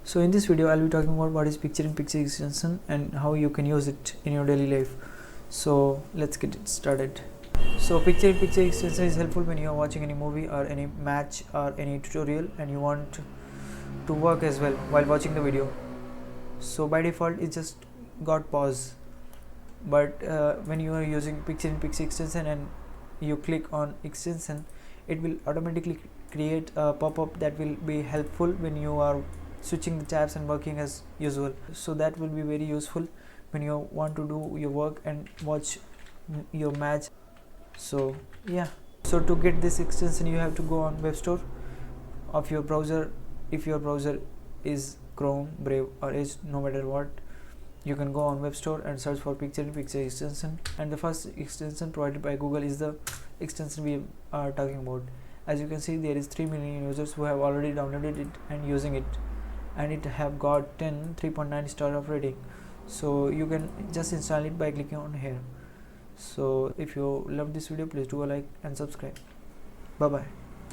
So in this video I'll be talking about what is picture-in-picture extension and how you can use it in your daily life. So let's get it started. So picture-in-picture extension is helpful when you are watching any movie or any match or any tutorial and you want to work as well while watching the video. So by default it just got pause, but when you are using picture-in-picture extension and you click on extension, it will automatically create a pop-up that will be helpful when you are switching the tabs and working as usual. So that will be very useful when you want to do your work and watch your match. So yeah, so to get this extension you have to go on web store of your browser. If your browser is Chrome, Brave or Edge, no matter what, you can go on web store and search for picture-in-picture extension, and the first extension provided by Google is the extension we are talking about. As you can see, there is 3 million users who have already downloaded it and using it, and it have got 3.9 star of rating. So you can just install it by clicking on here. So if you love this video, please do a like and subscribe. Bye bye.